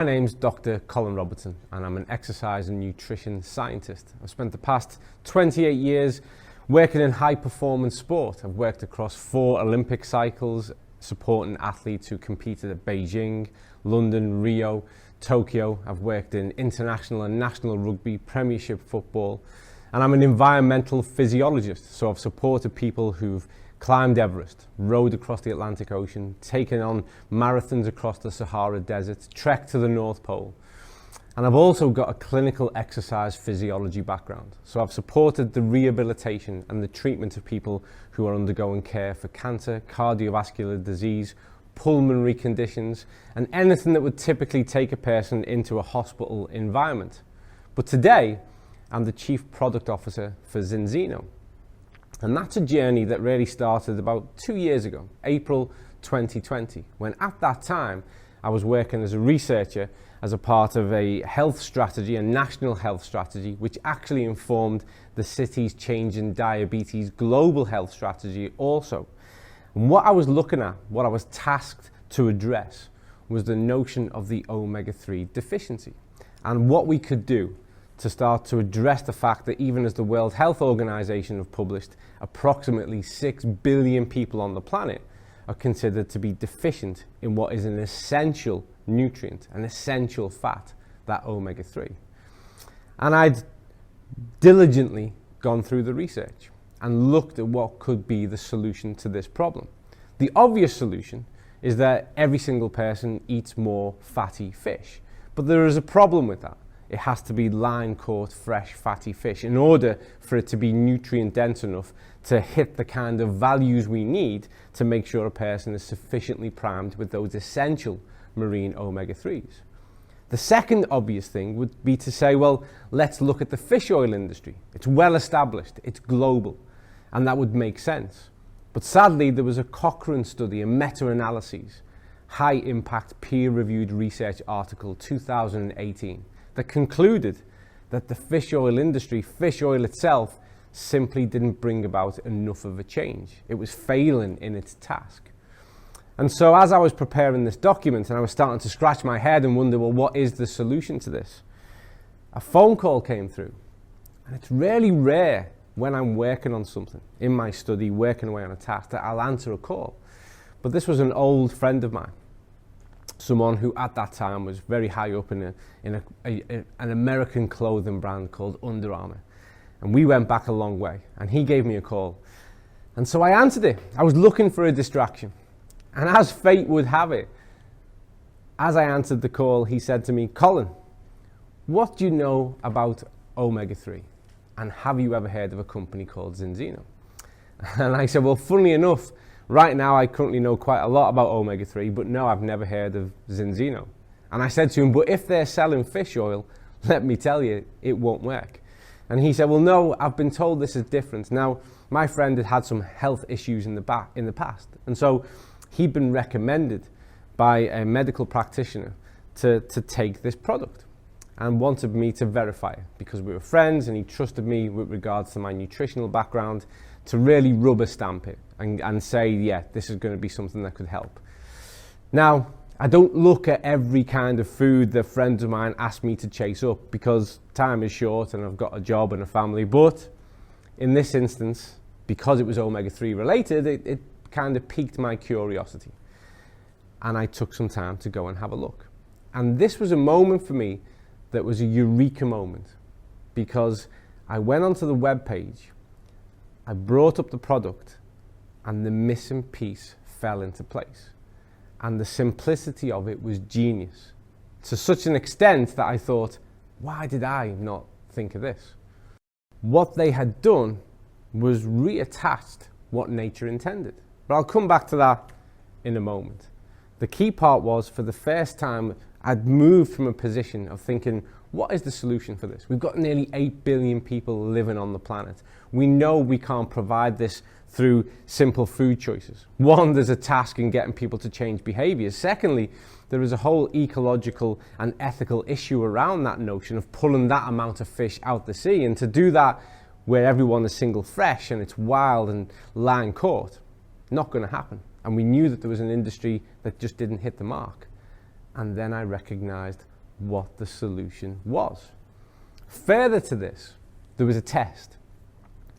My name's Dr. Colin Robertson and I'm an exercise and nutrition scientist. I've spent the past 28 years working in high performance sport. I've worked across 4 Olympic cycles, supporting athletes who competed at Beijing, London, Rio, Tokyo. I've worked in international and national rugby, premiership football, and I'm an environmental physiologist. So I've supported people who've climbed Everest, rowed across the Atlantic Ocean, taken on marathons across the Sahara Desert, trekked to the North Pole. And I've also got a clinical exercise physiology background. So I've supported the rehabilitation and the treatment of people who are undergoing care for cancer, cardiovascular disease, pulmonary conditions, and anything that would typically take a person into a hospital environment. But today, I'm the Chief Product Officer for Zinzino. And that's a journey that really started about 2 years ago, April 2020, when at that time I was working as a researcher as a part of a health strategy, a national health strategy, which actually informed the city's change in diabetes global health strategy also. And what I was looking at, what I was tasked to address, was the notion of the omega-3 deficiency and what we could do to start to address the fact that even as the World Health Organization have published, approximately 6 billion people on the planet are considered to be deficient in what is an essential nutrient, an essential fat, that omega-3. And I'd diligently gone through the research and looked at what could be the solution to this problem. The obvious solution is that every single person eats more fatty fish, but there is a problem with that. It has to be line-caught, fresh, fatty fish in order for it to be nutrient dense enough to hit the kind of values we need to make sure a person is sufficiently primed with those essential marine omega-3s. The second obvious thing would be to say, well, let's look at the fish oil industry. It's well established, it's global, and that would make sense. But sadly, there was a Cochrane study, a meta-analysis, high-impact peer-reviewed research article 2018, that concluded that the fish oil industry, fish oil itself, simply didn't bring about enough of a change. It was failing in its task. And so as I was preparing this document and I was starting to scratch my head and wonder, well, what is the solution to this? A phone call came through. And it's really rare when I'm working on something, in my study, working away on a task, that I'll answer a call. But this was an old friend of mine, someone who at that time was very high up in an American clothing brand called Under Armour. And we went back a long way, and he gave me a call. And so I answered it. I was looking for a distraction. And as fate would have it, as I answered the call, he said to me, Colin, what do you know about omega-3? And have you ever heard of a company called Zinzino? And I said, well, funnily enough, right now I currently know quite a lot about omega-3, but no, I've never heard of Zinzino. And I said to him, but if they're selling fish oil, let me tell you, it won't work. And he said, well, no, I've been told this is different. Now, my friend had had some health issues in the past. And so he'd been recommended by a medical practitioner to take this product and wanted me to verify it because we were friends and he trusted me with regards to my nutritional background to really rubber stamp it and say, yeah, this is going to be something that could help. Now, I don't look at every kind of food that friends of mine ask me to chase up because time is short and I've got a job and a family. But in this instance, because it was omega-3 related, it kind of piqued my curiosity. And I took some time to go and have a look. And this was a moment for me that was a eureka moment because I went onto the webpage, I brought up the product, and the missing piece fell into place. And the simplicity of it was genius, to such an extent that I thought, why did I not think of this? What they had done was reattached what nature intended. But I'll come back to that in a moment. The key part was, for the first time, I'd moved from a position of thinking, what is the solution for this? We've got nearly 8 billion people living on the planet. We know we can't provide this through simple food choices. One, there's a task in getting people to change behaviors. Secondly, there is a whole ecological and ethical issue around that notion of pulling that amount of fish out the sea. And to do that where everyone is single fresh and it's wild and line caught, not going to happen. And we knew that there was an industry that just didn't hit the mark. And then I recognized what the solution was. Further to this, there was a test.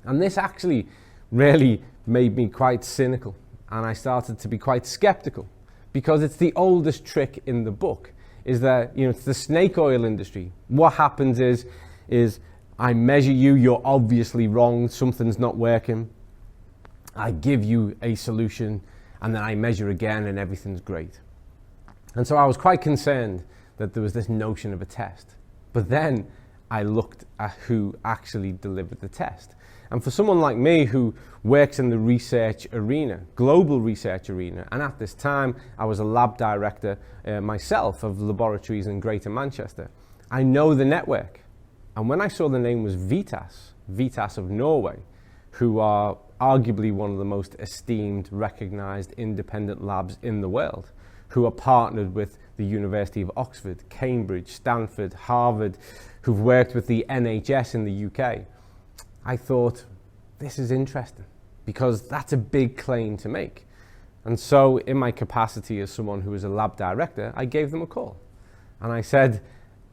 And this actually really made me quite cynical, and I started to be quite skeptical, because it's the oldest trick in the book, is that, it's the snake oil industry. What happens is I measure you, you're obviously wrong, something's not working. I give you a solution, and then I measure again and everything's great. And so I was quite concerned that there was this notion of a test. But then I looked at who actually delivered the test. And for someone like me who works in the research arena, global research arena, and at this time I was a lab director myself of laboratories in Greater Manchester, I know the network. And when I saw the name was Vitas of Norway, who are arguably one of the most esteemed, recognized independent labs in the world, who are partnered with the University of Oxford, Cambridge, Stanford, Harvard, who've worked with the NHS in the UK, I thought, this is interesting, because that's a big claim to make. And so in my capacity as someone who is a lab director, I gave them a call. And I said,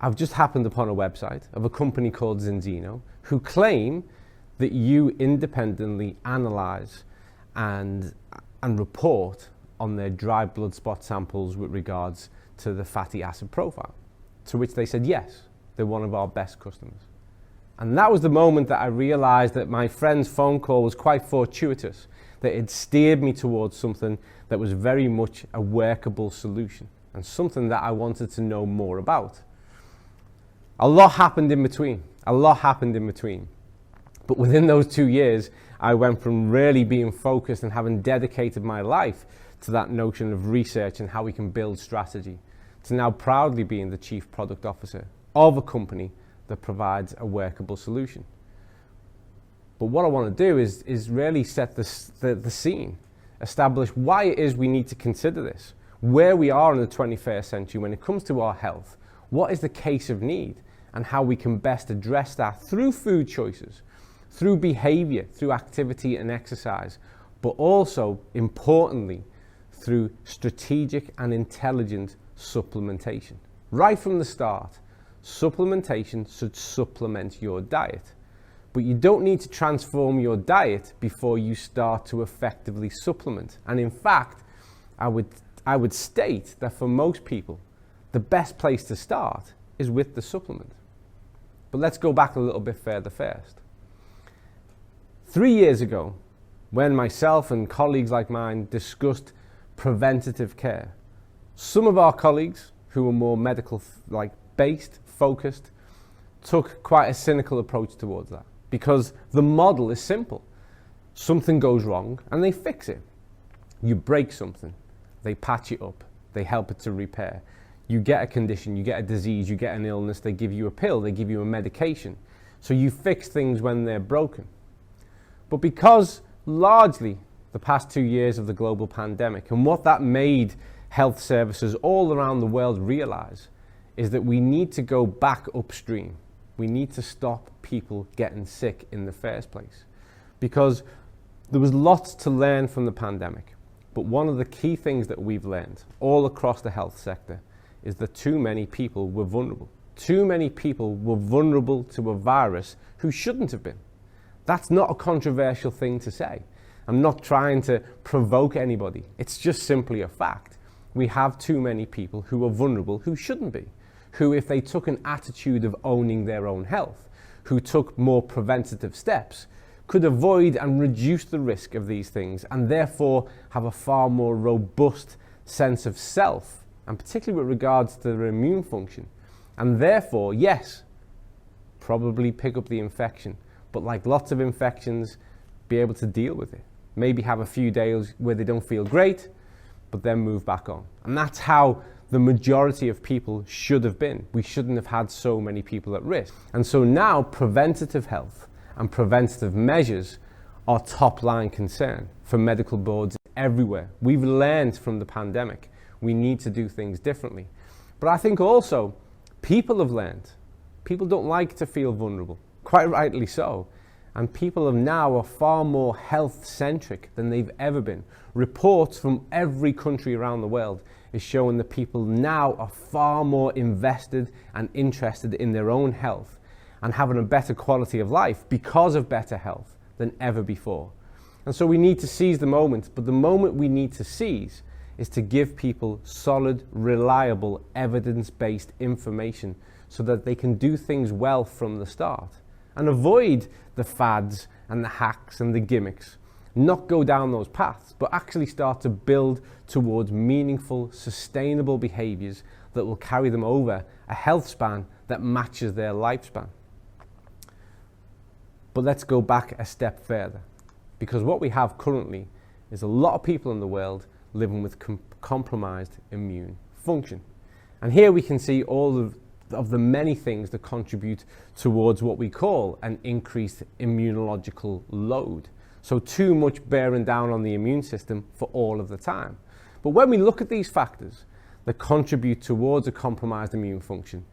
I've just happened upon a website of a company called Zinzino, who claim that you independently analyze and report on their dry blood spot samples with regards to the fatty acid profile. To which they said, yes, they're one of our best customers. And that was the moment that I realized that my friend's phone call was quite fortuitous, that it steered me towards something that was very much a workable solution and something that I wanted to know more about. A lot happened in between. But within those 2 years, I went from really being focused and having dedicated my life to that notion of research and how we can build strategy, to now proudly being the chief product officer of a company that provides a workable solution. But what I want to do is really set the scene, establish why it is we need to consider this, where we are in the 21st century when it comes to our health, what is the case of need, and how we can best address that through food choices, through behavior, through activity and exercise, but also, importantly, through strategic and intelligent supplementation. Right from the start, supplementation should supplement your diet. But you don't need to transform your diet before you start to effectively supplement. And in fact, I would state that for most people, the best place to start is with the supplement. But let's go back a little bit further first. 3 years ago, when myself and colleagues like mine discussed preventative care, some of our colleagues who were more medical based, focused, took quite a cynical approach towards that, because the model is simple. Something goes wrong and they fix it. You break something, they patch it up, they help it to repair. You get a condition, you get a disease, you get an illness, they give you a pill, they give you a medication. So you fix things when they're broken. But because largely the past 2 years of the global pandemic and what that made health services all around the world realize is that we need to go back upstream. We need to stop people getting sick in the first place. Because there was lots to learn from the pandemic. But one of the key things that we've learned all across the health sector is that too many people were vulnerable. Too many people were vulnerable to a virus who shouldn't have been. That's not a controversial thing to say. I'm not trying to provoke anybody. It's just simply a fact. We have too many people who are vulnerable who shouldn't be, who, if they took an attitude of owning their own health, who took more preventative steps, could avoid and reduce the risk of these things and therefore have a far more robust sense of self, and particularly with regards to their immune function. And therefore, yes, probably pick up the infection, but like lots of infections, be able to deal with it. Maybe have a few days where they don't feel great, but then move back on. And that's how the majority of people should have been. We shouldn't have had so many people at risk. And so now preventative health and preventative measures are top line concern for medical boards everywhere. We've learned from the pandemic. We need to do things differently. But I think also people have learned. People don't like to feel vulnerable, quite rightly so. And people now are far more health-centric than they've ever been. Reports from every country around the world is showing that people now are far more invested and interested in their own health and having a better quality of life because of better health than ever before. And so we need to seize the moment, but the moment we need to seize is to give people solid, reliable, evidence-based information so that they can do things well from the start and avoid the fads and the hacks and the gimmicks. Not go down those paths, but actually start to build towards meaningful, sustainable behaviors that will carry them over a health span that matches their lifespan. But let's go back a step further, because what we have currently is a lot of people in the world living with compromised immune function. And here we can see all of the many things that contribute towards what we call an increased immunological load. So too much bearing down on the immune system for all of the time. But when we look at these factors that contribute towards a compromised immune function,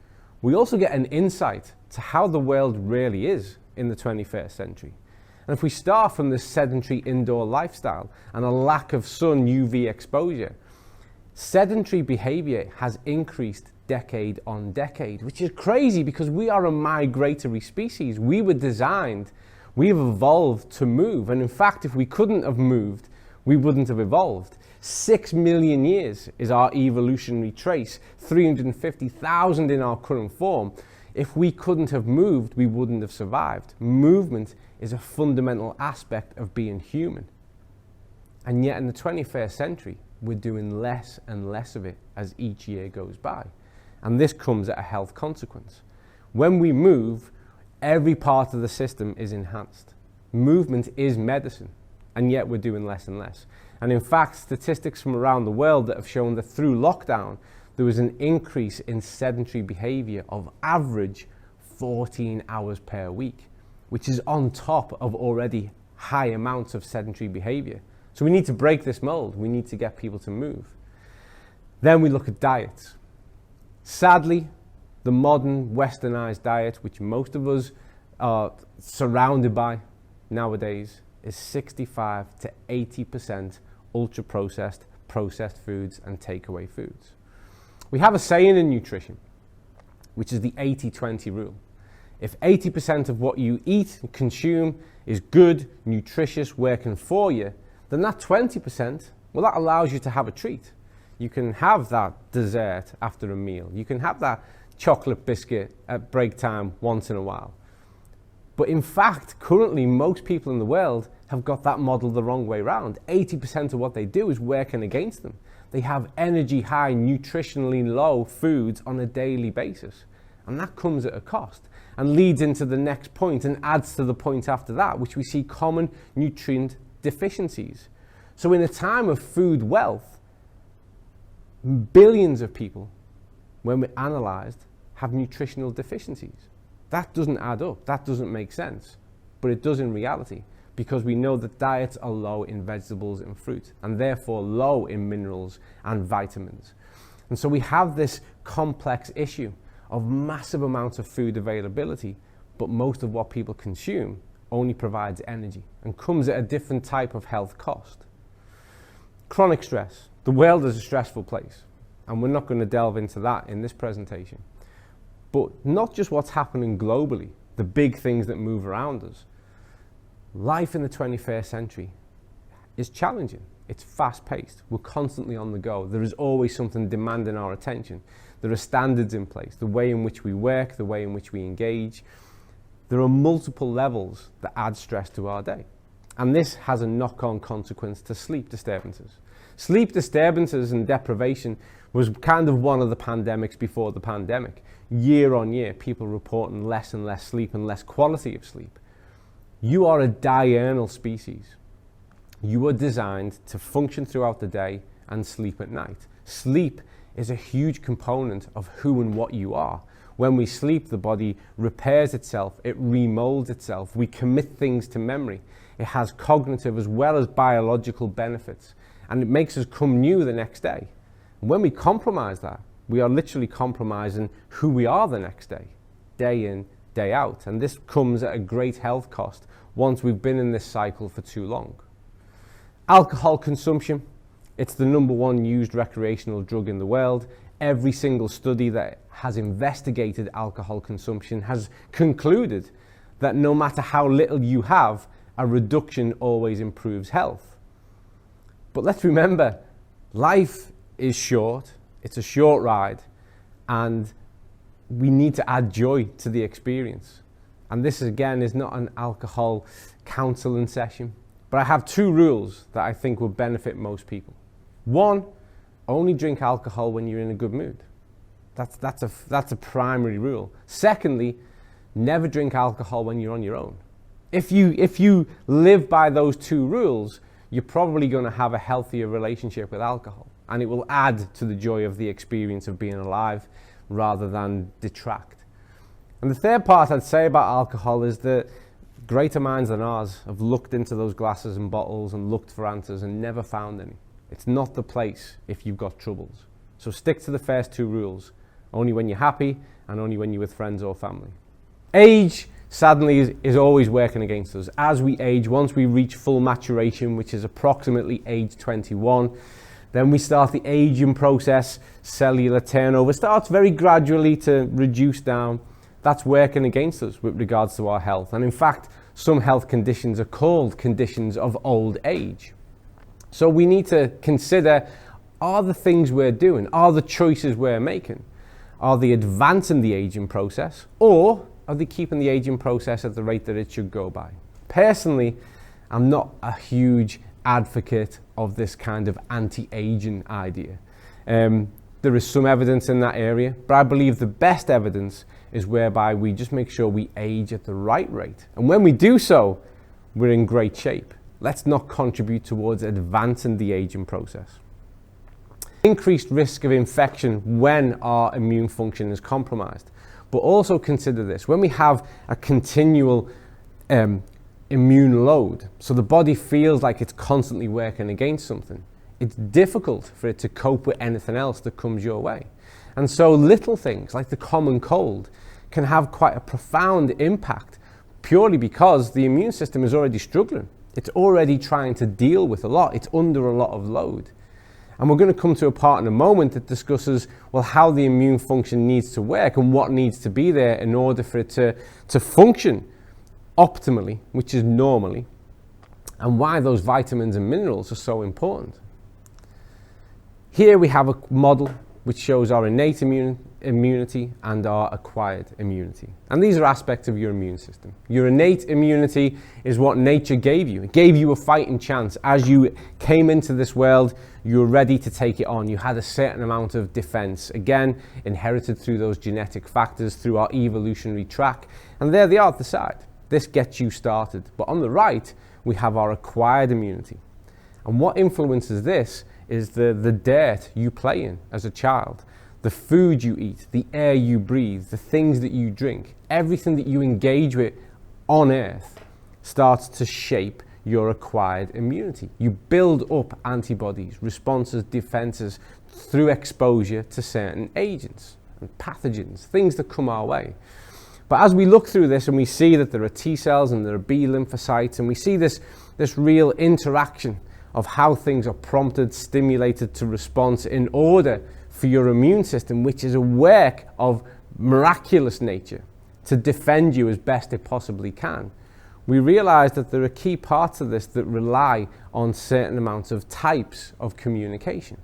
we also get an insight to how the world really is in the 21st century. And if we start from this sedentary indoor lifestyle and a lack of sun UV exposure, sedentary behavior has increased decade on decade, which is crazy because we are a migratory species. We were designed, we've evolved to move. And in fact, if we couldn't have moved, we wouldn't have evolved. 6 million years is our evolutionary trace, 350,000 in our current form. If we couldn't have moved, we wouldn't have survived. Movement is a fundamental aspect of being human. And yet in the 21st century, we're doing less and less of it as each year goes by. And this comes at a health consequence. When we move, every part of the system is enhanced. Movement is medicine, and yet we're doing less and less. And in fact, statistics from around the world that have shown that through lockdown, there was an increase in sedentary behavior of average 14 hours per week, which is on top of already high amounts of sedentary behavior. So we need to break this mold. We need to get people to move. Then we look at diets. Sadly, the modern westernized diet, which most of us are surrounded by nowadays, is 65 to 80% ultra-processed, processed foods and takeaway foods. We have a saying in nutrition, which is the 80-20 rule. If 80% of what you eat and consume is good, nutritious, working for you, then that 20%, well, that allows you to have a treat. You can have that dessert after a meal. You can have that chocolate biscuit at break time once in a while. But in fact, currently, most people in the world have got that model the wrong way around. 80% of what they do is working against them. They have energy high, nutritionally low foods on a daily basis. And that comes at a cost and leads into the next point and adds to the point after that, which we see common nutrient deficiencies. So in a time of food wealth, billions of people, when we're analysed, have nutritional deficiencies. That doesn't add up. That doesn't make sense. But it does in reality, because we know that diets are low in vegetables and fruit, and therefore low in minerals and vitamins. And so we have this complex issue of massive amounts of food availability, but most of what people consume only provides energy and comes at a different type of health cost. Chronic stress. The world is a stressful place, and we're not going to delve into that in this presentation. But not just what's happening globally, the big things that move around us. Life in the 21st century is challenging. It's fast-paced. We're constantly on the go. There is always something demanding our attention. There are standards in place, the way in which we work, the way in which we engage. There are multiple levels that add stress to our day. And this has a knock-on consequence to sleep disturbances. Sleep disturbances and deprivation was kind of one of the pandemics before the pandemic. Year on year, people reporting less and less sleep and less quality of sleep. You are a diurnal species. You are designed to function throughout the day and sleep at night. Sleep is a huge component of who and what you are. When we sleep, the body repairs itself, it remolds itself, we commit things to memory. It has cognitive as well as biological benefits, and it makes us come new the next day. When we compromise that, we are literally compromising who we are the next day, day in, day out. And this comes at a great health cost once we've been in this cycle for too long. Alcohol consumption It's the #1 used recreational drug in the world. Every single study that has investigated alcohol consumption has concluded that no matter how little you have, a reduction always improves health. But let's remember, life is short, it's a short ride, and we need to add joy to the experience. And this, again, is not an alcohol counseling session, but I have 2 rules that I think will benefit most people. 1, only drink alcohol when you're in a good mood. That's a primary rule. Secondly, never drink alcohol when you're on your own. If you live by those 2 rules, you're probably going to have a healthier relationship with alcohol, and it will add to the joy of the experience of being alive rather than detract. And the third part I'd say about alcohol is that greater minds than ours have looked into those glasses and bottles and looked for answers and never found any. It's not the place if you've got troubles. So stick to the first 2 rules, only when you're happy and only when you're with friends or family. Age, sadly, is always working against us. As we age, once we reach full maturation, which is approximately age 21, then we start the aging process. Cellular turnover starts very gradually to reduce down. That's working against us with regards to our health. And in fact, some health conditions are called conditions of old age. So we need to consider, are the things we're doing, are the choices we're making, are they advancing the aging process, or are they keeping the aging process at the rate that it should go by? Personally, I'm not a huge advocate of this kind of anti-aging idea. There is some evidence in that area, but I believe the best evidence is whereby we just make sure we age at the right rate. And when we do so, we're in great shape. Let's not contribute towards advancing the aging process. Increased risk of infection when our immune function is compromised. But also consider this, when we have a continual immune load, so the body feels like it's constantly working against something, it's difficult for it to cope with anything else that comes your way. And so little things like the common cold can have quite a profound impact purely because the immune system is already struggling. It's already trying to deal with a lot. It's under a lot of load. And we're going to come to a part in a moment that discusses, well, how the immune function needs to work and what needs to be there in order for it to function optimally, which is normally, and why those vitamins and minerals are so important. Here we have a model which shows our innate immunity and our acquired immunity. And these are aspects of your immune system. Your innate immunity is what nature gave you. It gave you a fighting chance. As you came into this world, you were ready to take it on. You had a certain amount of defense, again, inherited through those genetic factors, through our evolutionary track. And there they are at the side. This gets you started. But on the right, we have our acquired immunity. And what influences this is the dirt you play in as a child, the food you eat, the air you breathe, the things that you drink, everything that you engage with on earth starts to shape your acquired immunity. You build up antibodies, responses, defenses through exposure to certain agents and pathogens, things that come our way. But as we look through this and we see that there are T cells and there are B lymphocytes, and we see this real interaction of how things are prompted, stimulated to response in order for your immune system, which is a work of miraculous nature, to defend you as best it possibly can. We realize that there are key parts of this that rely on certain amounts of types of communication.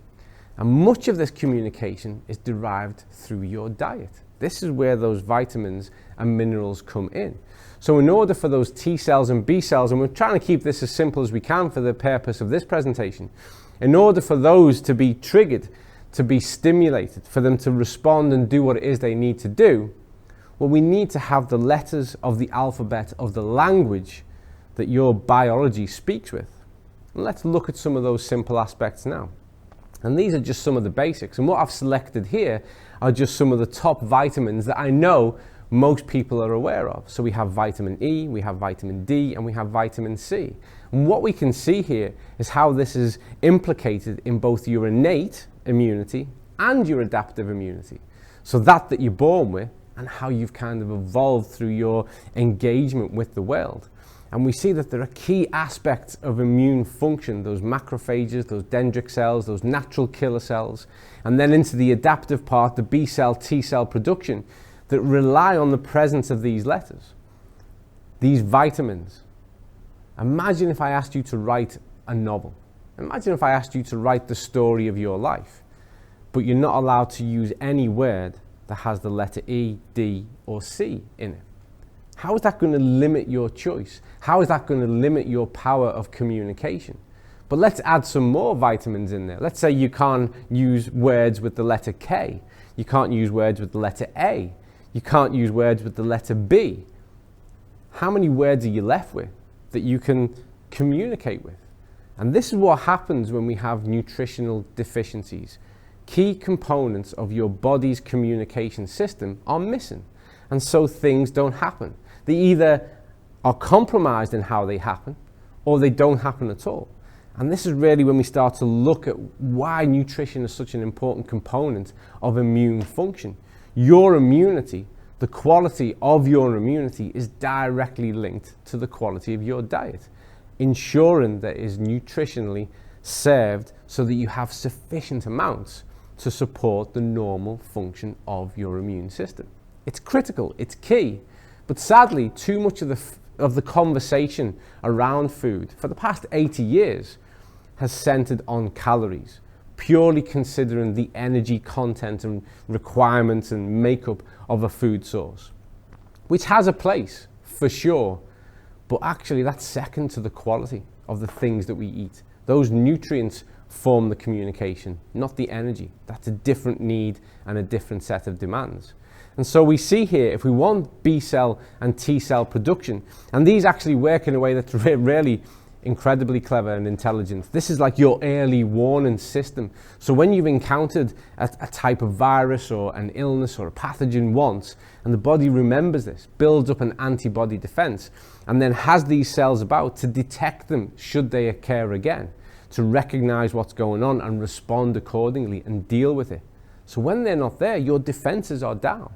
And much of this communication is derived through your diet. This is where those vitamins and minerals come in. So in order for those T cells and B cells, and we're trying to keep this as simple as we can for the purpose of this presentation, in order for those to be triggered, to be stimulated, for them to respond and do what it is they need to do, well, we need to have the letters of the alphabet of the language that your biology speaks with. And let's look at some of those simple aspects now. And these are just some of the basics. And what I've selected here are just some of the top vitamins that I know most people are aware of. So we have vitamin E, we have vitamin D, and we have vitamin C. And what we can see here is how this is implicated in both your innate immunity and your adaptive immunity. So that you're born with and how you've kind of evolved through your engagement with the world. And we see that there are key aspects of immune function, those macrophages, those dendritic cells, those natural killer cells, and then into the adaptive part, the B cell, T cell production, that rely on the presence of these letters, these vitamins. Imagine if I asked you to write a novel. Imagine if I asked you to write the story of your life, but you're not allowed to use any word that has the letter E, D, or C in it. How is that going to limit your choice? How is that going to limit your power of communication? But let's add some more vitamins in there. Let's say you can't use words with the letter K. You can't use words with the letter A. You can't use words with the letter B. How many words are you left with that you can communicate with? And this is what happens when we have nutritional deficiencies. Key components of your body's communication system are missing, and so things don't happen. They either are compromised in how they happen, or they don't happen at all. And this is really when we start to look at why nutrition is such an important component of immune function. Your immunity, the quality of your immunity, is directly linked to the quality of your diet, ensuring that it is nutritionally served so that you have sufficient amounts to support the normal function of your immune system. It's critical, it's key, but sadly, too much of the conversation around food for the past 80 years has centered on calories, purely considering the energy content and requirements and makeup of a food source, which has a place for sure, but actually that's second to the quality of the things that we eat. Those nutrients form the communication, not the energy. That's a different need and a different set of demands. And so we see here, if we want B cell and T cell production, and these actually work in a way that's really incredibly clever and intelligent. This is like your early warning system. So when you've encountered a type of virus or an illness or a pathogen once, and the body remembers this, builds up an antibody defense, and then has these cells about to detect them should they occur again, to recognize what's going on and respond accordingly and deal with it. So when they're not there, your defenses are down.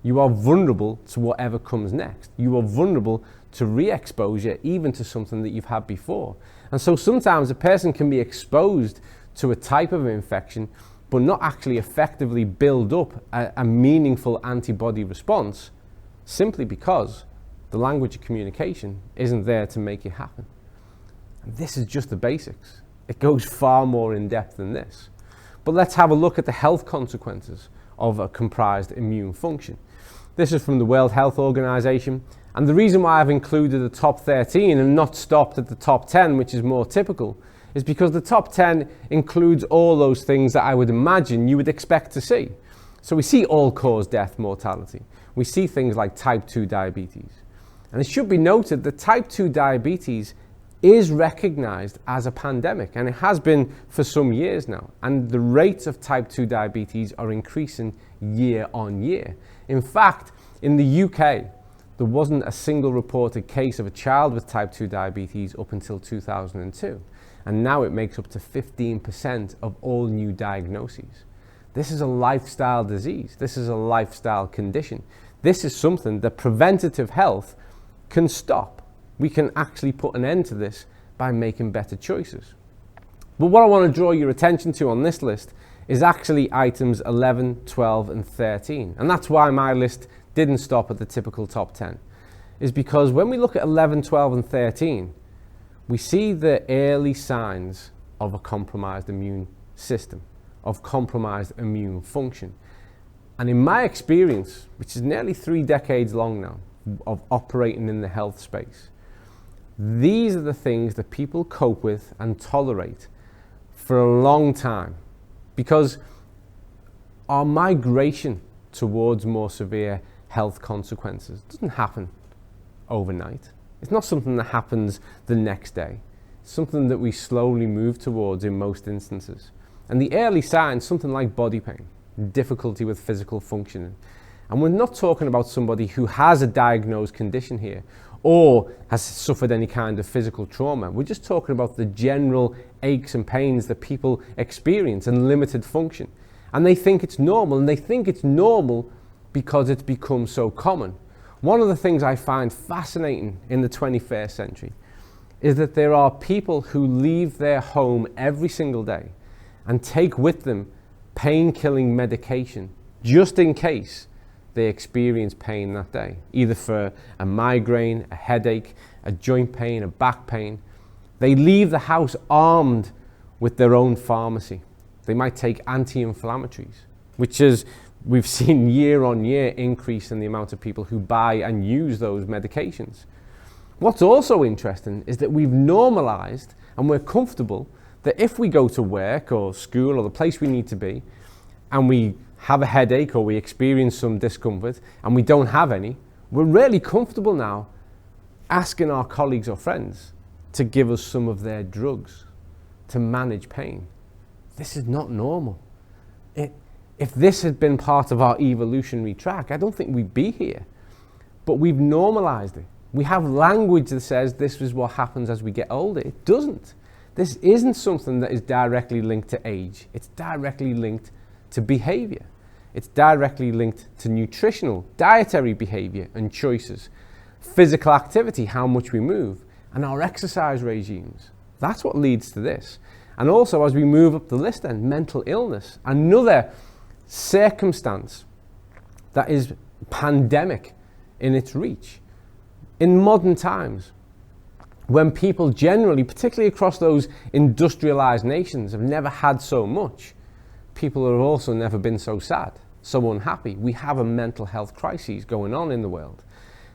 You are vulnerable to whatever comes next. You are vulnerable to re-exposure, even to something that you've had before. And so sometimes a person can be exposed to a type of infection, but not actually effectively build up a meaningful antibody response, simply because the language of communication isn't there to make it happen. And this is just the basics. It goes far more in depth than this. But let's have a look at the health consequences of a comprised immune function. This is from the World Health Organization. And the reason why I've included the top 13 and not stopped at the top 10, which is more typical, is because the top 10 includes all those things that I would imagine you would expect to see. So we see all-cause death mortality. We see things like type 2 diabetes. And it should be noted that type 2 diabetes is recognized as a pandemic, and it has been for some years now. And the rates of type 2 diabetes are increasing year on year. In fact, in the UK, there wasn't a single reported case of a child with type 2 diabetes up until 2002. And now it makes up to 15% of all new diagnoses. This is a lifestyle disease. This is a lifestyle condition. This is something that preventative health can stop. We can actually put an end to this by making better choices. But what I want to draw your attention to on this list is actually items 11, 12, and 13. And that's why my list didn't stop at the typical top 10. Is because when we look at 11, 12, and 13, we see the early signs of a compromised immune system, of compromised immune function. And in my experience, which is nearly 3 decades long now, of operating in the health space, these are the things that people cope with and tolerate for a long time, because our migration towards more severe health consequences doesn't happen overnight. It's not something that happens the next day. It's something that we slowly move towards in most instances. And the early signs, something like body pain, difficulty with physical functioning. And we're not talking about somebody who has a diagnosed condition here or has suffered any kind of physical trauma. We're just talking about the general aches and pains that people experience and limited function. And they think it's normal, and they think it's normal because it's become so common. One of the things I find fascinating in the 21st century is that there are people who leave their home every single day and take with them pain-killing medication just in case they experience pain that day, either for a migraine, a headache, a joint pain, a back pain. They leave the house armed with their own pharmacy. They might take anti-inflammatories, which is, we've seen year on year increase in the amount of people who buy and use those medications. What's also interesting is that we've normalized and we're comfortable that if we go to work or school or the place we need to be and we have a headache or we experience some discomfort and we don't have any, we're really comfortable now asking our colleagues or friends to give us some of their drugs to manage pain. This is not normal. If this had been part of our evolutionary track, I don't think we'd be here. But we've normalized it. We have language that says this is what happens as we get older. It doesn't. This isn't something that is directly linked to age. It's directly linked to behavior. It's directly linked to nutritional, dietary behavior and choices, physical activity, how much we move, and our exercise regimes. That's what leads to this. And also, as we move up the list then, mental illness, another circumstance that is pandemic in its reach. In modern times, when people generally, particularly across those industrialized nations, have never had so much, people have also never been so sad, so unhappy. We have a mental health crisis going on in the world.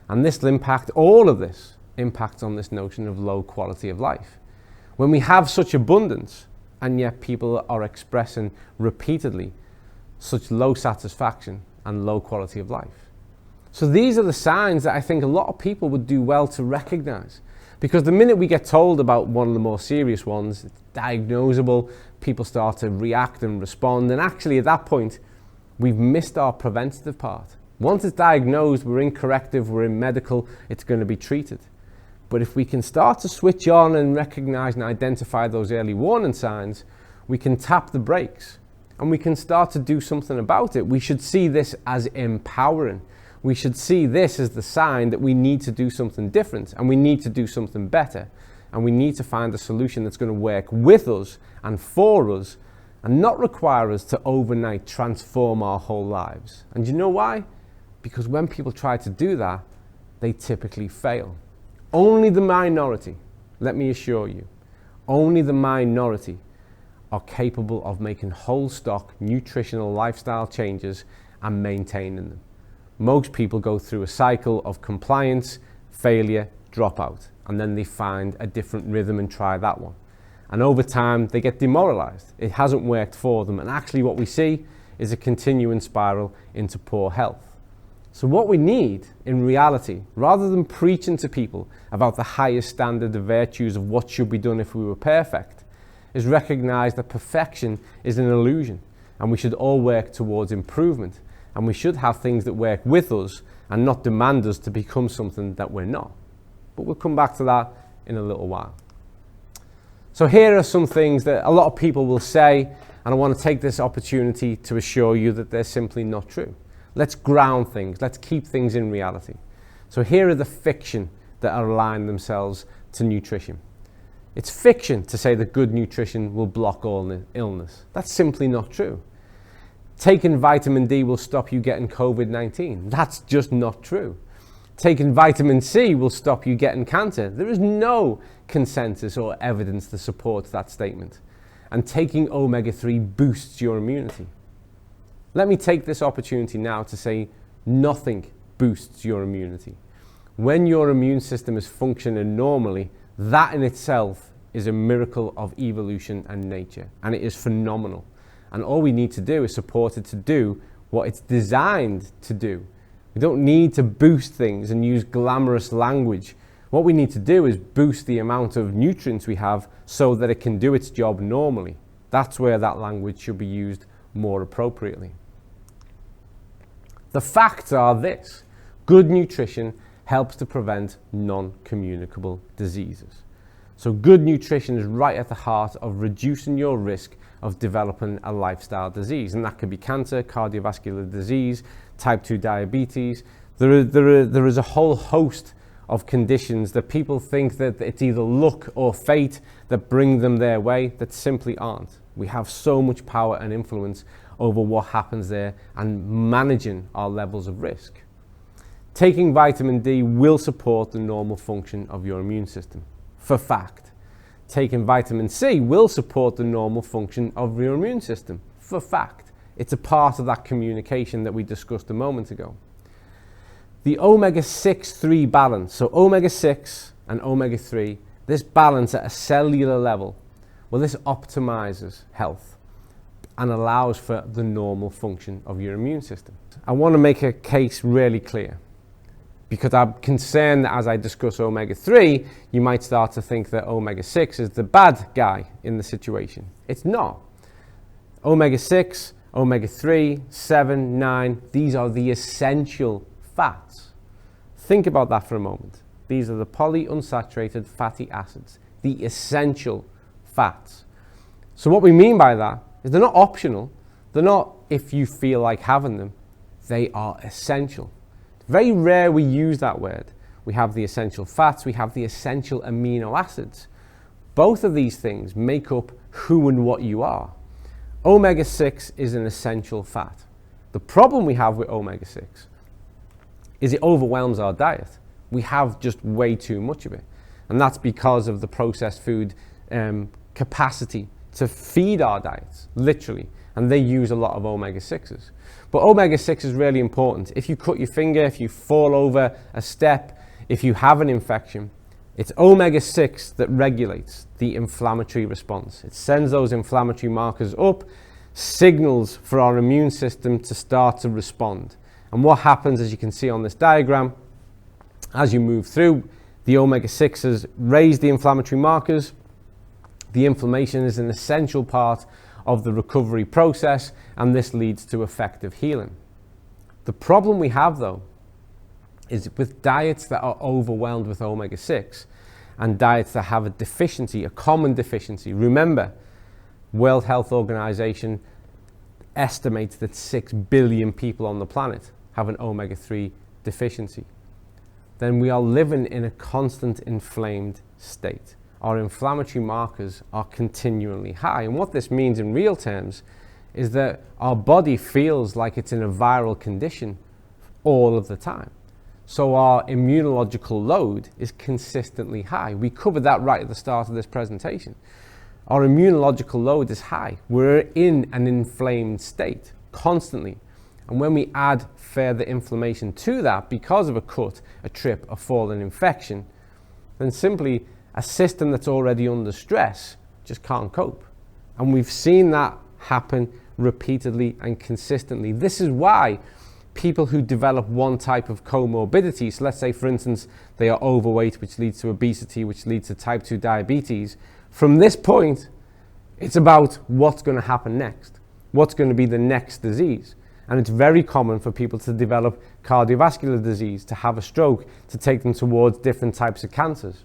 And this will impact, all of this impacts on this notion of low quality of life. When we have such abundance, and yet people are expressing repeatedly such low satisfaction and low quality of life. So these are the signs that I think a lot of people would do well to recognize. Because the minute we get told about one of the more serious ones, it's diagnosable, people start to react and respond, and actually at that point, we've missed our preventative part. Once it's diagnosed, we're in corrective, we're in medical, it's going to be treated. But if we can start to switch on and recognize and identify those early warning signs, we can tap the brakes and we can start to do something about it. We should see this as empowering. We should see this as the sign that we need to do something different and we need to do something better. And we need to find a solution that's going to work with us and for us and not require us to overnight transform our whole lives. And you know why? Because when people try to do that, they typically fail. Only the minority, let me assure you, only the minority are capable of making whole stock nutritional lifestyle changes and maintaining them. Most people go through a cycle of compliance, failure, dropout, and then they find a different rhythm and try that one. And over time, they get demoralized. It hasn't worked for them. And actually what we see is a continuing spiral into poor health. So what we need in reality, rather than preaching to people about the highest standard of virtues of what should be done if we were perfect, is recognize that perfection is an illusion and we should all work towards improvement. And we should have things that work with us and not demand us to become something that we're not. But we'll come back to that in a little while. So here are some things that a lot of people will say, and I want to take this opportunity to assure you that they're simply not true. Let's ground things. Let's keep things in reality. So here are the fiction that align themselves to nutrition. It's fiction to say that good nutrition will block all illness. That's simply not true. Taking vitamin D will stop you getting COVID-19. That's just not true. Taking vitamin C will stop you getting cancer. There is no consensus or evidence to support that statement. And taking omega3 boosts your immunity. Let me take this opportunity now to say nothing boosts your immunity. When your immune system is functioning normally, that in itself is a miracle of evolution and nature, and it is phenomenal. And all we need to do is support it to do what it's designed to do. We don't need to boost things and use glamorous language. What we need to do is boost the amount of nutrients we have so that it can do its job normally. That's where that language should be used more appropriately. The facts are this: good nutrition helps to prevent non-communicable diseases. So good nutrition is right at the heart of reducing your risk of developing a lifestyle disease. And that could be cancer, cardiovascular disease, type 2 diabetes, There is a whole host of conditions that people think that it's either luck or fate that bring them their way, that simply aren't. We have so much power and influence over what happens there and managing our levels of risk. Taking vitamin D will support the normal function of your immune system, for fact. Taking vitamin C will support the normal function of your immune system, for fact. It's a part of that communication that we discussed a moment ago. The omega-6-3 balance, so omega-6 and omega-3, this balance at a cellular level, well, this optimizes health and allows for the normal function of your immune system. I want to make a case really clear, because I'm concerned that as I discuss omega-3, you might start to think that omega-6 is the bad guy in the situation. It's not. Omega-6, omega-3, 7, 9, these are the essential fats. Think about that for a moment. These are the polyunsaturated fatty acids, the essential fats. So what we mean by that is they're not optional. They're not if you feel like having them. They are essential. It's very rare we use that word. We have the essential fats, we have the essential amino acids. Both of these things make up who and what you are. Omega-6 is an essential fat. The problem we have with omega-6 is it overwhelms our diet. We have just way too much of it. And that's because of the processed food capacity to feed our diets, literally. And they use a lot of omega-6s. But omega-6 is really important. If you cut your finger, if you fall over a step, if you have an infection, it's omega-6 that regulates the inflammatory response. It sends those inflammatory markers up, signals for our immune system to start to respond. And what happens, as you can see on this diagram, as you move through, the omega-6s raise the inflammatory markers. The inflammation is an essential part of the recovery process, and this leads to effective healing. The problem we have, though, is with diets that are overwhelmed with omega-6 and diets that have a deficiency, a common deficiency. Remember, World Health Organization estimates that 6 billion people on the planet have an omega-3 deficiency. Then we are living in a constant inflamed state. Our inflammatory markers are continually high. And what this means in real terms is that our body feels like it's in a viral condition all of the time. So our immunological load is consistently high. We covered that right at the start of this presentation. Our immunological load is high. We're in an inflamed state constantly. And when we add further inflammation to that because of a cut, a trip, a fall, an infection, then simply a system that's already under stress just can't cope. And we've seen that happen repeatedly and consistently. This is why people who develop one type of comorbidity, so let's say for instance they are overweight, which leads to obesity, which leads to type 2 diabetes, from this point it's about what's going to happen next, what's going to be the next disease. And it's very common for people to develop cardiovascular disease, to have a stroke, to take them towards different types of cancers.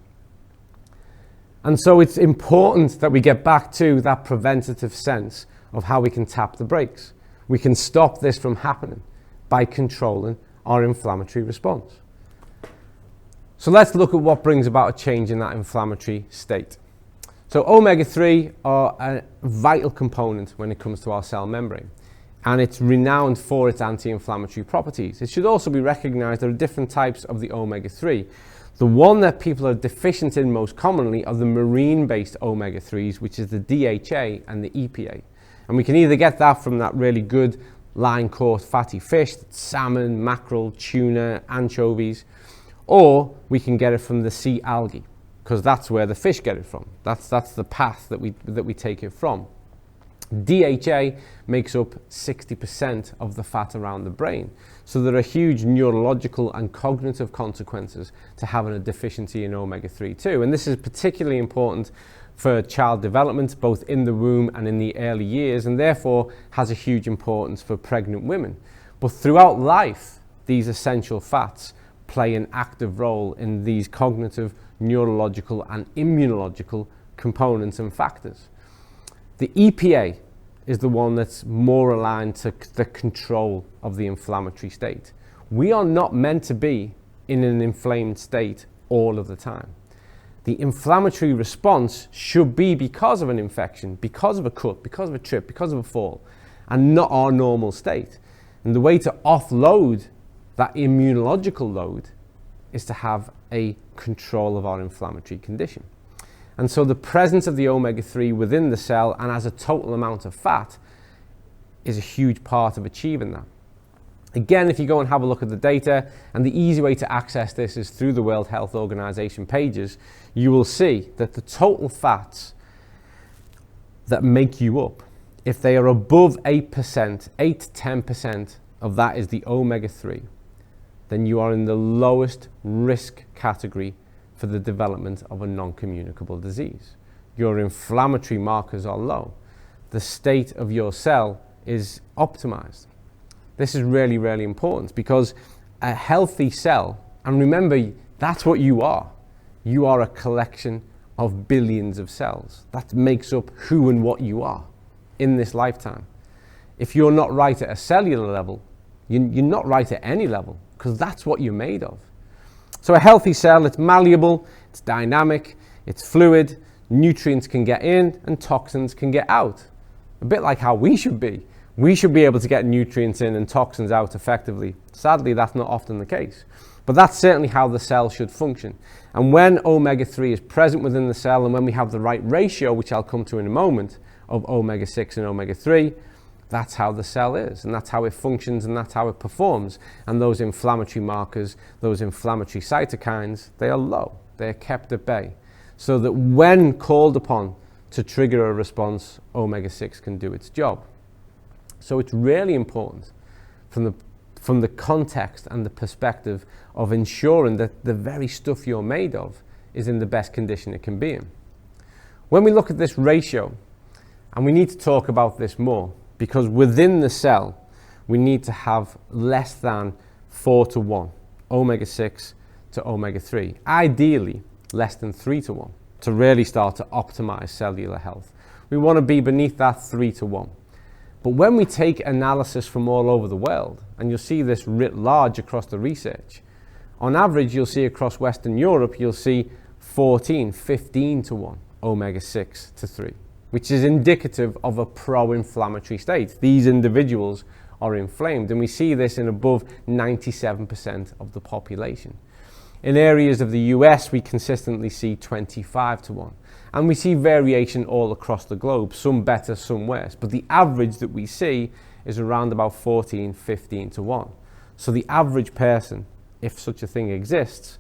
And so it's important that we get back to that preventative sense of how we can tap the brakes. We can stop this from happening by controlling our inflammatory response. So let's look at what brings about a change in that inflammatory state. So omega-3 are a vital component when it comes to our cell membrane, and it's renowned for its anti-inflammatory properties. It should also be recognized there are different types of the omega-3. The one that people are deficient in most commonly are the marine-based omega-3s, which is the DHA and the EPA. And we can either get that from that really good line-caught fatty fish, salmon, mackerel, tuna, anchovies, or we can get it from the sea algae, because that's where the fish get it from. That's the path that we take it from. DHA makes up 60% of the fat around the brain. So there are huge neurological and cognitive consequences to having a deficiency in omega-3 too. And this is particularly important for child development, both in the womb and in the early years, and therefore has a huge importance for pregnant women. But throughout life, these essential fats play an active role in these cognitive, neurological, and immunological components and factors. The EPA is the one that's more aligned to the control of the inflammatory state. we are not meant to be in an inflamed state all of the time. The inflammatory response should be because of an infection, because of a cut, because of a trip, because of a fall, and not our normal state. And the way to offload that immunological load is to have a control of our inflammatory condition. And so the presence of the omega-3 within the cell and as a total amount of fat is a huge part of achieving that. Again, if you go and have a look at the data, and the easy way to access this is through the World Health Organization pages, you will see that the total fats that make you up, if they are above 8%, 8 to 10% of that is the omega-3, then you are in the lowest risk category for the development of a non-communicable disease. Your inflammatory markers are low. The state of your cell is optimized. This is really, really important because a healthy cell, and remember, that's what you are. You are a collection of billions of cells. That makes up who and what you are in this lifetime. If you're not right at a cellular level, you're not right at any level, because that's what you're made of. So a healthy cell, it's malleable, it's dynamic, it's fluid, nutrients can get in and toxins can get out. A bit like how we should be. We should be able to get nutrients in and toxins out effectively. Sadly, that's not often the case. But that's certainly how the cell should function. And when omega-3 is present within the cell, and when we have the right ratio, which I'll come to in a moment, of omega-6 and omega-3, that's how the cell is, and that's how it functions, and that's how it performs. And those inflammatory markers, those inflammatory cytokines, they are low. They're kept at bay. So that when called upon to trigger a response, omega-6 can do its job. So it's really important from the context and the perspective of ensuring that the very stuff you're made of is in the best condition it can be in. When we look at this ratio, and we need to talk about this more, because within the cell, we need to have less than 4 to 1, omega-6 to omega-3. Ideally, less than 3 to 1, to really start to optimize cellular health. We want to be beneath that 3 to 1. But when we take analysis from all over the world, and you'll see this writ large across the research, on average, you'll see across Western Europe, you'll see 14, 15 to 1, omega-6 to 3, which is indicative of a pro-inflammatory state. These individuals are inflamed, and we see this in above 97% of the population. In areas of the US, we consistently see 25 to 1. And we see variation all across the globe, some better, some worse. But the average that we see is around about 14, 15 to 1. So the average person, if such a thing exists,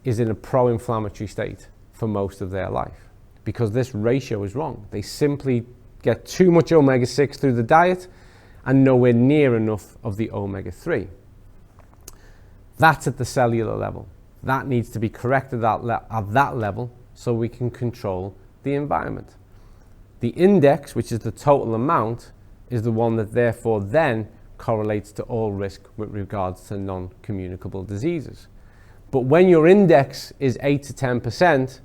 is in a pro-inflammatory state for most of their life, because this ratio is wrong. They simply get too much omega-6 through the diet and nowhere near enough of the omega-3. That's at the cellular level. That needs to be corrected at that level so we can control the environment. The index, which is the total amount, is the one that therefore then correlates to all risk with regards to non-communicable diseases. But when your index is 8 to 10%,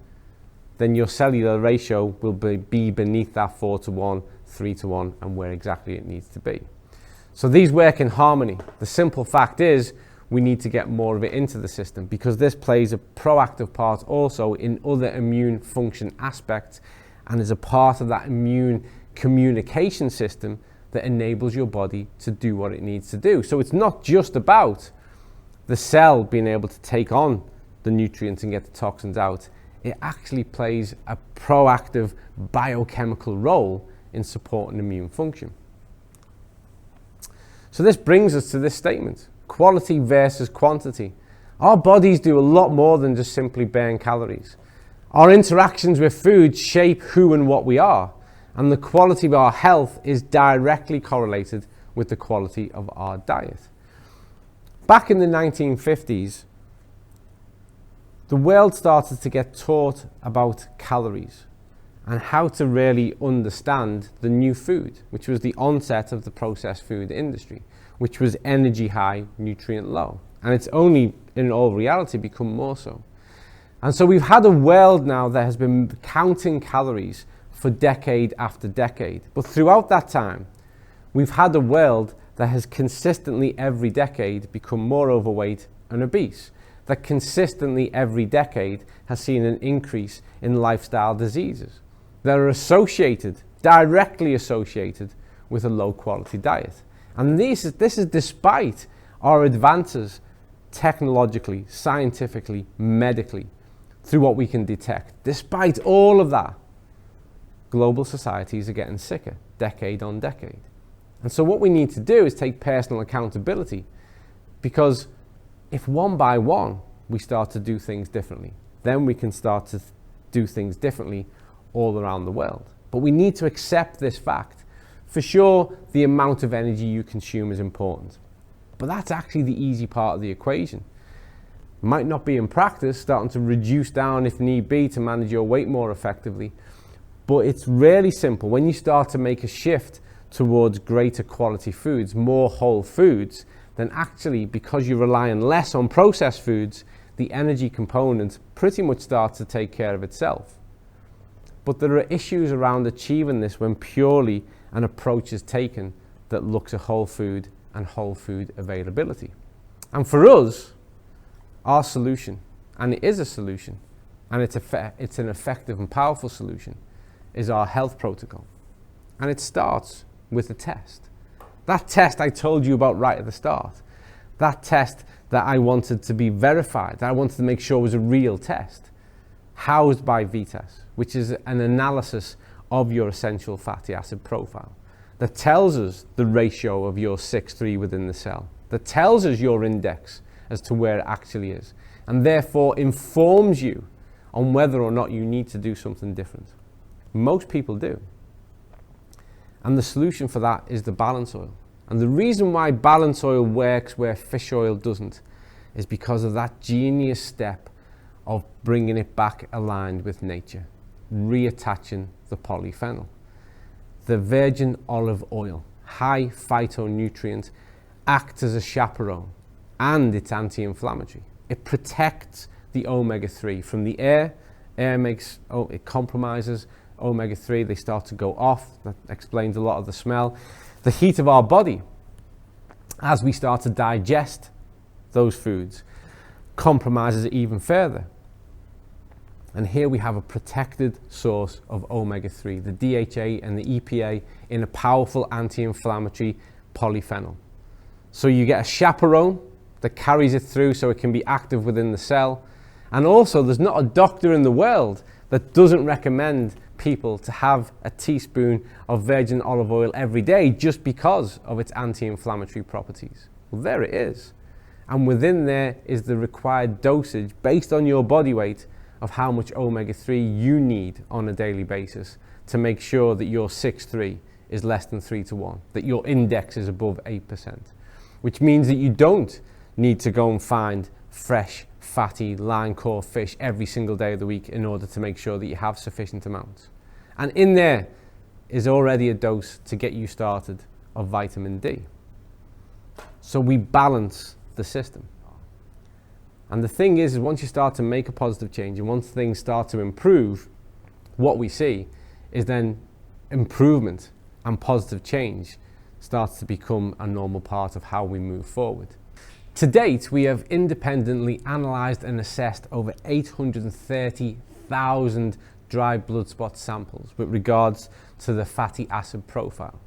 then your cellular ratio will be beneath that 4 to 1, 3 to 1, and where exactly it needs to be. So these work in harmony. The simple fact is we need to get more of it into the system, because this plays a proactive part also in other immune function aspects and is a part of that immune communication system that enables your body to do what it needs to do. So it's not just about the cell being able to take on the nutrients and get the toxins out. It actually plays a proactive biochemical role in supporting immune function. So this brings us to this statement: quality versus quantity. Our bodies do a lot more than just simply burn calories. Our interactions with food shape who and what we are, and the quality of our health is directly correlated with the quality of our diet. Back in the 1950s, the world started to get taught about calories and how to really understand the new food, which was the onset of the processed food industry, which was energy high, nutrient low. And it's only, in all reality, become more so. And so we've had a world now that has been counting calories for decade after decade. But throughout that time, we've had a world that has consistently every decade become more overweight and obese, that consistently every decade has seen an increase in lifestyle diseases that are associated, directly associated, with a low quality diet. And this is despite our advances technologically, scientifically, medically, through what we can detect. Despite all of that, global societies are getting sicker, decade on decade. And so what we need to do is take personal accountability, because if one by one we start to do things differently, then we can start to do things differently all around the world. But we need to accept this fact. For sure, the amount of energy you consume is important, but that's actually the easy part of the equation. Might not be in practice, starting to reduce down if need be to manage your weight more effectively, but it's really simple. When you start to make a shift towards greater quality foods, more whole foods, then actually, because you're relying less on processed foods, the energy component pretty much starts to take care of itself. But there are issues around achieving this when purely an approach is taken that looks at whole food and whole food availability. And for us, our solution, and it is a solution, and it's an effective and powerful solution, is our health protocol. And it starts with a test. That test I told you about right at the start. That test that I wanted to be verified, that I wanted to make sure was a real test, housed by VTES, which is an analysis of your essential fatty acid profile, that tells us the ratio of your 6-3 within the cell, that tells us your index as to where it actually is, and therefore informs you on whether or not you need to do something different. Most people do. And the solution for that is the balance oil. And the reason why balance oil works where fish oil doesn't is because of that genius step of bringing it back aligned with nature, reattaching the polyphenol. The virgin olive oil, high phytonutrient, acts as a chaperone, and it's anti-inflammatory. It protects the omega-3 from the air. It compromises omega-3, they start to go off. That explains a lot of the smell. The heat of our body, as we start to digest those foods, compromises it even further. And here we have a protected source of omega-3, the DHA and the EPA, in a powerful anti-inflammatory polyphenol. So you get a chaperone that carries it through so it can be active within the cell. And also, there's not a doctor in the world that doesn't recommend people to have a teaspoon of virgin olive oil every day just because of its anti-inflammatory properties. Well, there it is. And within there is the required dosage based on your body weight of how much omega-3 you need on a daily basis to make sure that your 6-3 is less than 3-1, that your index is above 8%, which means that you don't need to go and find fresh, fatty, line-core fish every single day of the week in order to make sure that you have sufficient amounts. And in there is already a dose to get you started of vitamin D. So we balance the system. And the thing is once you start to make a positive change and once things start to improve, what we see is then improvement and positive change starts to become a normal part of how we move forward. To date, we have independently analysed and assessed over 830,000 dry blood spot samples with regards to the fatty acid profile.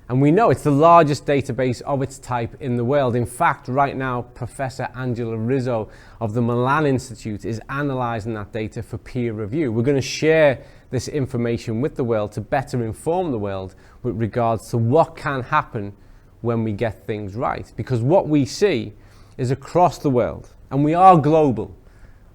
And we know it's the largest database of its type in the world. In fact, right now, Professor Angela Rizzo of the Milan Institute is analysing that data for peer review. We're going to share this information with the world to better inform the world with regards to what can happen when we get things right. Because what we see is across the world, and we are global,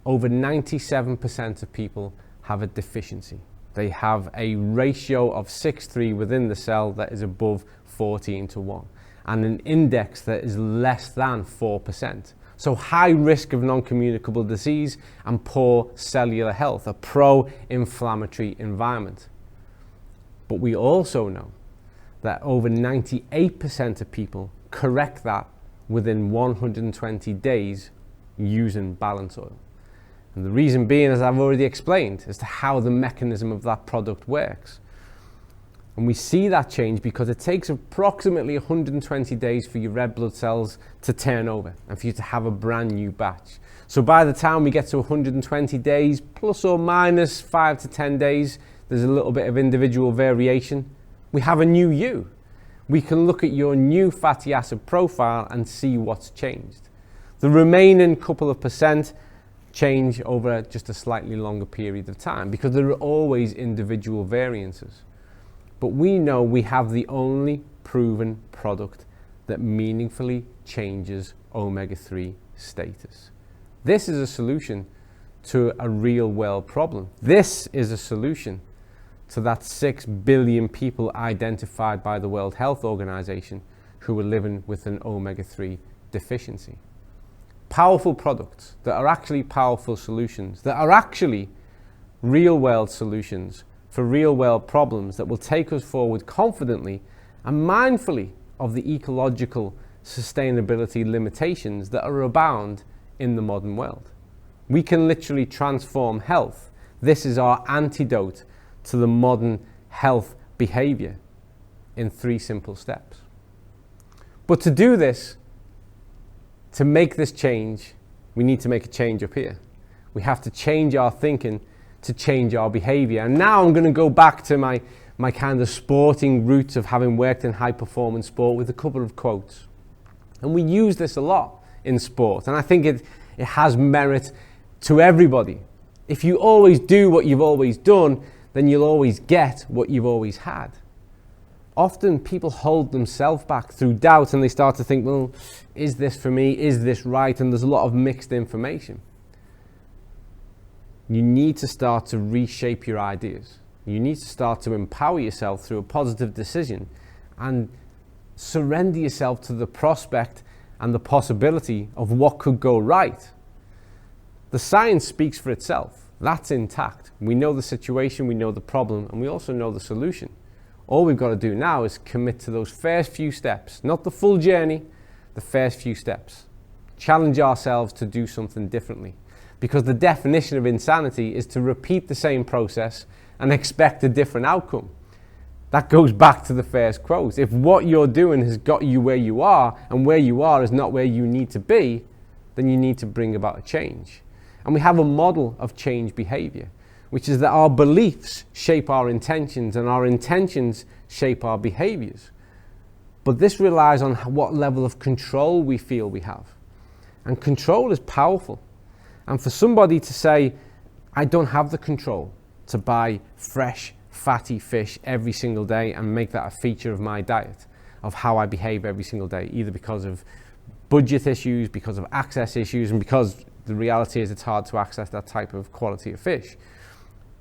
over 97% of people have a deficiency. They have a ratio of 6-3 within the cell that is above 14-1 and an index that is less than 4%. So high risk of non-communicable disease and poor cellular health, a pro-inflammatory environment. But we also know that over 98% of people correct that within 120 days using balance oil. And the reason being, as I've already explained, as to how the mechanism of that product works. And we see that change because it takes approximately 120 days for your red blood cells to turn over and for you to have a brand new batch. So by the time we get to 120 days, plus or minus 5 to 10 days, there's a little bit of individual variation, we have a new you. We can look at your new fatty acid profile and see what's changed. The remaining couple of percent change over just a slightly longer period of time because there are always individual variances. But we know we have the only proven product that meaningfully changes omega-3 status. This is a solution to a real world problem. This is a solution to that 6 billion people identified by the World Health Organization who are living with an omega-3 deficiency. Powerful products that are actually powerful solutions, that are actually real world solutions for real world problems that will take us forward confidently and mindfully of the ecological sustainability limitations that are abound in the modern world. We can literally transform health. This is our antidote to the modern health behavior in 3 simple steps. But to do this, to make this change, we need to make a change up here. We have to change our thinking to change our behavior. And now I'm going to go back to my kind of sporting roots of having worked in high performance sport with a couple of quotes. And we use this a lot in sport. And I think it has merit to everybody. If you always do what you've always done, then you'll always get what you've always had. Often people hold themselves back through doubt and they start to think, well, is this for me? Is this right? And there's a lot of mixed information. You need to start to reshape your ideas. You need to start to empower yourself through a positive decision and surrender yourself to the prospect and the possibility of what could go right. The science speaks for itself. That's intact. We know the situation, we know the problem, and we also know the solution. All we've got to do now is commit to those first few steps, not the full journey, the first few steps. Challenge ourselves to do something differently. Because the definition of insanity is to repeat the same process and expect a different outcome. That goes back to the first quote. If what you're doing has got you where you are, and where you are is not where you need to be, then you need to bring about a change. And we have a model of change behavior, which is that our beliefs shape our intentions and our intentions shape our behaviors. But this relies on what level of control we feel we have. And control is powerful. And for somebody to say, I don't have the control to buy fresh, fatty fish every single day and make that a feature of my diet, of how I behave every single day, either because of budget issues, because of access issues, and because the reality is it's hard to access that type of quality of fish.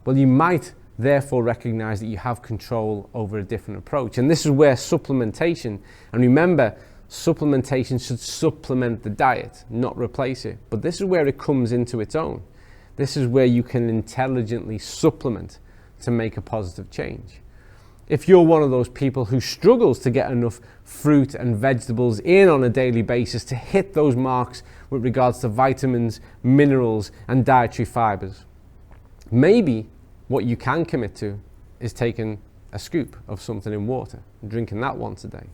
Well, you might therefore recognize that you have control over a different approach. And this is where supplementation, and remember, supplementation should supplement the diet, not replace it. But this is where it comes into its own. This is where you can intelligently supplement to make a positive change. If you're one of those people who struggles to get enough fruit and vegetables in on a daily basis to hit those marks with regards to vitamins, minerals, and dietary fibers, maybe what you can commit to is taking a scoop of something in water and drinking that once a day.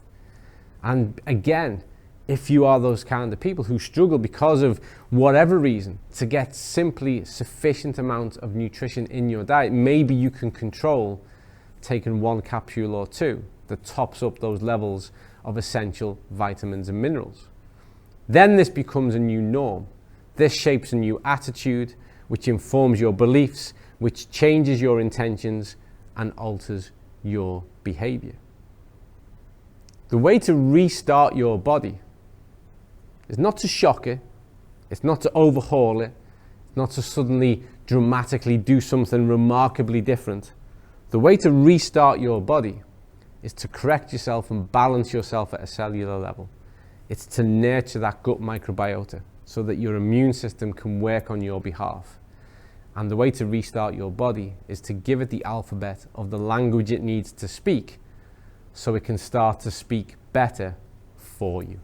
And again, if you are those kind of people who struggle because of whatever reason to get simply sufficient amount of nutrition in your diet, maybe you can control taking 1 capsule or 2 that tops up those levels of essential vitamins and minerals. Then this becomes a new norm. This shapes a new attitude, which informs your beliefs, which changes your intentions and alters your behavior. The way to restart your body is not to shock it, it's not to overhaul it, it's not to suddenly dramatically do something remarkably different. The way to restart your body is to correct yourself and balance yourself at a cellular level. It's to nurture that gut microbiota so that your immune system can work on your behalf. And the way to restart your body is to give it the alphabet of the language it needs to speak so it can start to speak better for you.